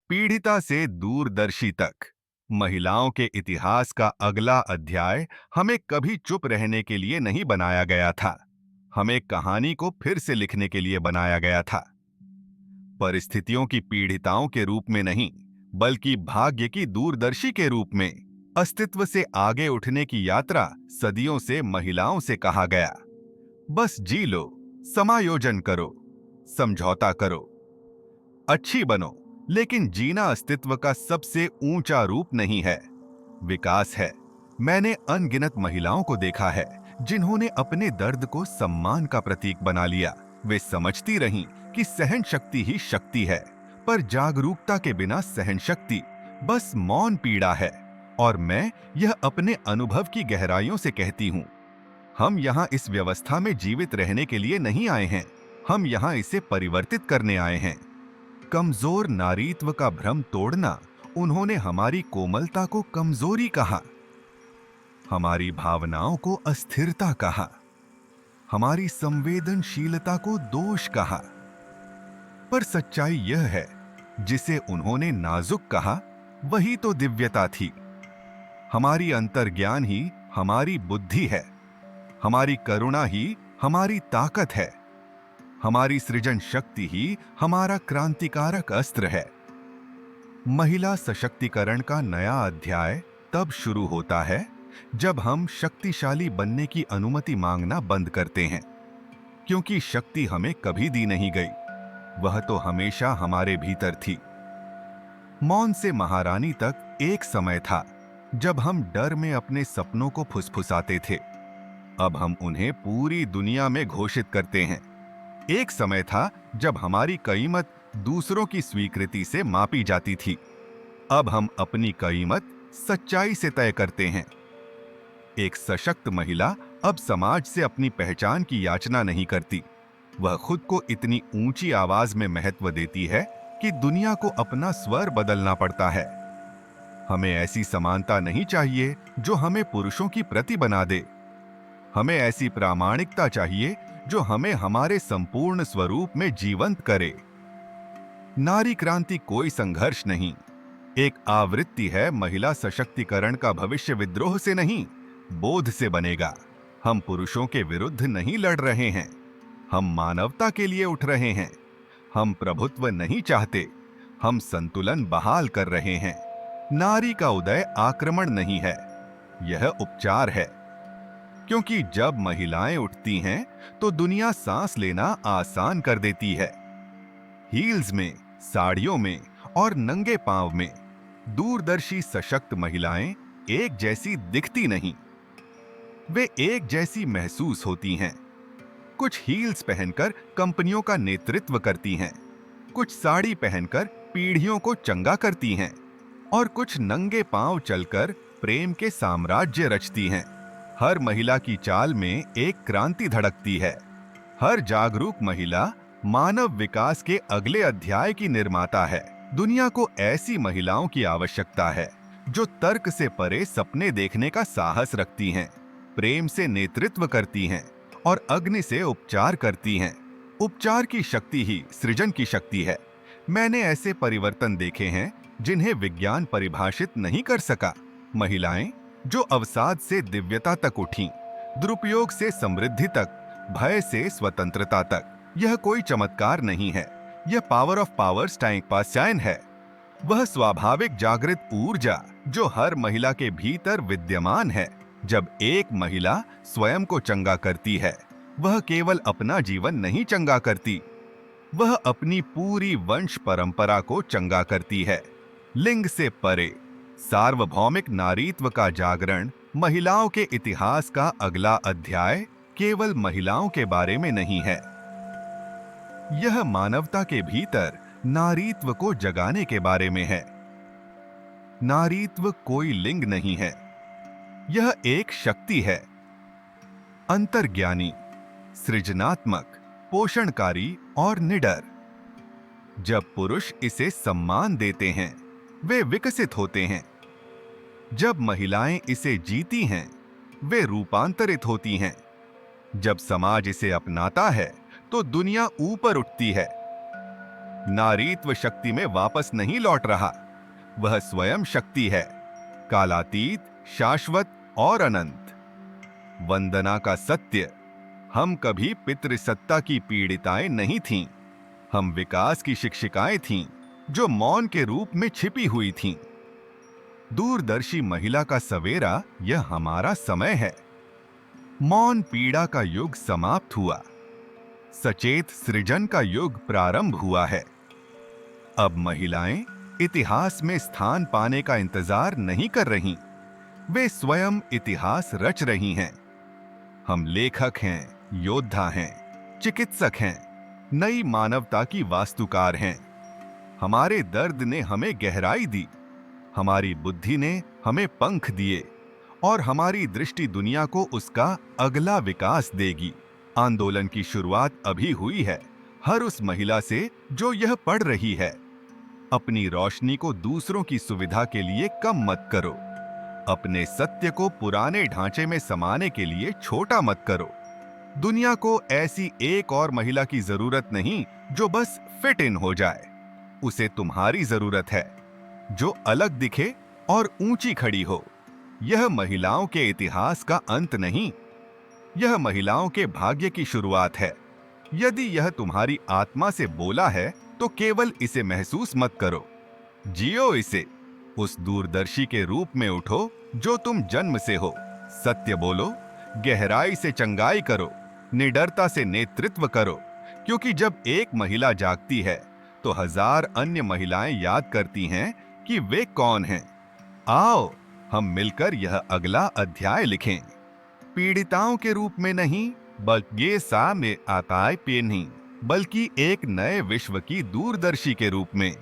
पीड़िता से दूरदर्शी तक महिलाओं के इतिहास का अगला अध्याय हमें कभी चुप रहने के लिए नहीं बनाया गया था। हमें कहानी को फिर से लिखने के लिए बनाया गया था। परिस्थितियों की पीड़िताओं के रूप में नहीं, बल्कि भाग्य की दूरदर्शी के रूप में। अस्तित्व से आगे उठने की यात्रा सदियों से महिलाओं से कहा गया, बस जी लो, समायोजन करो, समझौता करो, अच्छी बनो। लेकिन जीना अस्तित्व का सबसे ऊंचा रूप नहीं है, विकास है। मैंने अनगिनत महिलाओं को देखा है जिन्होंने अपने दर्द को सम्मान का प्रतीक बना लिया। वे समझती रहीं कि सहन शक्ति ही शक्ति है, पर जागरूकता के बिना सहन शक्ति बस मौन पीड़ा है। और मैं यह अपने अनुभव की गहराइयों से कहती हूँ। हम यहाँ इस व्यवस्था में जीवित रहने के लिए नहीं आए हैं, हम यहाँ इसे परिवर्तित करने आए हैं। कमजोर नारीत्व का भ्रम तोड़ना, उन्होंने हमारी कोमलता को कमजोरी कहा, हमारी भावनाओं को अस्थिरता कहा, हमारी संवेदनशीलता को दोष कहा। पर सच्चाई यह है, जिसे उन्होंने नाजुक कहा, वही तो दिव्यता थी। हमारी अंतर्ज्ञान ही हमारी बुद्धि है, हमारी करुणा ही हमारी ताकत है, हमारी सृजन शक्ति ही हमारा क्रांतिकारक अस्त्र है। महिला सशक्तिकरण का नया अध्याय तब शुरू होता है जब हम शक्तिशाली बनने की अनुमति मांगना बंद करते हैं, क्योंकि शक्ति हमें कभी दी नहीं गई, वह तो हमेशा हमारे भीतर थी। मौन से महारानी तक एक समय था जब हम डर में अपने सपनों को फुसफुसाते थे। अब हम उन्हें पूरी दुनिया में घोषित करते हैं। एक समय था जब हमारी कीमत दूसरों की स्वीकृति से मापी जाती थी। अब हम अपनी कीमत सच्चाई से तय करते हैं। एक सशक्त महिला अब समाज से अपनी पहचान की याचना नहीं करती। वह खुद को इतनी ऊंची आवाज में महत्व देती है कि दुनिया को अपना स्वर बदलना पड़ता है। हमें ऐसी समानता नहीं चाहिए जो हमें पुरुषों की प्रति बना दे। हमें ऐसी प्रामाणिकता चाहिए जो हमें हमारे संपूर्ण स्वरूप में जीवंत करे। नारी क्रांति कोई संघर्ष नहीं, एक आवृत्ति है। महिला सशक्तिकरण का भविष्य विद्रोह से नहीं, बोध से बनेगा। हम पुरुषों के विरुद्ध नहीं लड़ रहे हैं, हम मानवता के लिए उठ रहे हैं। हम प्रभुत्व नहीं चाहते, हम संतुलन बहाल कर रहे हैं। नारी का उदय आक्रमण नहीं है, यह उपचार है। क्योंकि जब महिलाएं उठती हैं तो दुनिया सांस लेना आसान कर देती है। हील्स में, साड़ियों में और नंगे पांव में दूरदर्शी सशक्त महिलाएं एक जैसी दिखती नहीं, वे एक जैसी महसूस होती हैं। कुछ हील्स पहनकर कंपनियों का नेतृत्व करती हैं, कुछ साड़ी पहनकर पीढ़ियों को चंगा करती हैं, और कुछ नंगे पांव चलकर प्रेम के साम्राज्य रचती हैं। हर महिला की चाल में एक क्रांति धड़कती है। हर जागरूक महिला मानव विकास के अगले अध्याय की निर्माता है। दुनिया को ऐसी महिलाओं की आवश्यकता है जो तर्क से परे सपने देखने का साहस रखती हैं, प्रेम से नेतृत्व करती हैं और अग्नि से उपचार करती हैं। उपचार की शक्ति ही सृजन की शक्ति है। मैंने ऐसे परिवर्तन देखे हैं जिन्हें विज्ञान परिभाषित नहीं कर सका। महिलाएं जो अवसाद से दिव्यता तक उठीं, दुरुपयोग से समृद्धि तक, भय से स्वतंत्रता तक। यह कोई चमत्कार नहीं है, यह पावर ऑफ पावर्स टाइम है। वह स्वाभाविक जागृत ऊर्जा जो हर महिला के भीतर विद्यमान है। जब एक महिला स्वयं को चंगा करती है, वह केवल अपना जीवन नहीं चंगा करती, वह अपनी पूरी वंश परंपरा को चंगा करती है। लिंग से परे सार्वभौमिक नारीत्व का जागरण, महिलाओं के इतिहास का अगला अध्याय केवल महिलाओं के बारे में नहीं है। यह मानवता के भीतर नारीत्व को जगाने के बारे में है। नारीत्व कोई लिंग नहीं है, यह एक शक्ति है। अंतर्ज्ञानी, सृजनात्मक, पोषणकारी और निडर। जब पुरुष इसे सम्मान देते हैं, वे विकसित होते हैं। जब महिलाएं इसे जीती हैं, वे रूपांतरित होती हैं। जब समाज इसे अपनाता है, तो दुनिया ऊपर उठती है। नारीत्व शक्ति में वापस नहीं लौट रहा। वह स्वयं शक्ति है, कालातीत, शाश्वत और अनंत। वंदना का सत्य, हम कभी पितृसत्ता की पीड़िताएं नहीं थीं। हम विकास की शिक्षिकाएं थीं, जो मौन के रूप में छिपी हुई थीं। दूरदर्शी महिला का सवेरा, यह हमारा समय है। मौन पीड़ा का युग समाप्त हुआ, सचेत सृजन का युग प्रारंभ हुआ है। अब महिलाएं इतिहास में स्थान पाने का इंतजार नहीं कर रहीं, वे स्वयं इतिहास रच रही हैं। हम लेखक हैं, योद्धा हैं, चिकित्सक हैं, नई मानवता की वास्तुकार हैं। हमारे दर्द ने हमें गहराई दी, हमारी बुद्धि ने हमें पंख दिए, और हमारी दृष्टि दुनिया को उसका अगला विकास देगी। आंदोलन की शुरुआत अभी हुई है, हर उस महिला से जो यह पढ़ रही है। अपनी रोशनी को दूसरों की सुविधा के लिए कम मत करो। अपने सत्य को पुराने ढांचे में समाने के लिए छोटा मत करो। दुनिया को ऐसी एक और महिला की जरूरत नहीं जो बस फिट इन हो जाए। उसे तुम्हारी जरूरत है, जो अलग दिखे और ऊंची खड़ी हो। यह महिलाओं के इतिहास का अंत नहीं, यह महिलाओं के भाग्य की शुरुआत है। यदि यह तुम्हारी आत्मा से बोला है तो केवल इसे महसूस मत करो, जियो इसे। उस दूरदर्शी के रूप में उठो जो तुम जन्म से हो। सत्य बोलो, गहराई से चंगाई करो, निडरता से नेतृत्व करो, क्योंकि जब एक महिला जागती है तो हजार अन्य महिलाएं याद करती हैं कि वे कौन हैं। आओ हम मिलकर यह अगला अध्याय लिखें, पीड़िताओं के रूप में नहीं, बल्कि ये सामने आताय पे नहीं, बल्कि एक नए विश्व की दूरदर्शी के रूप में।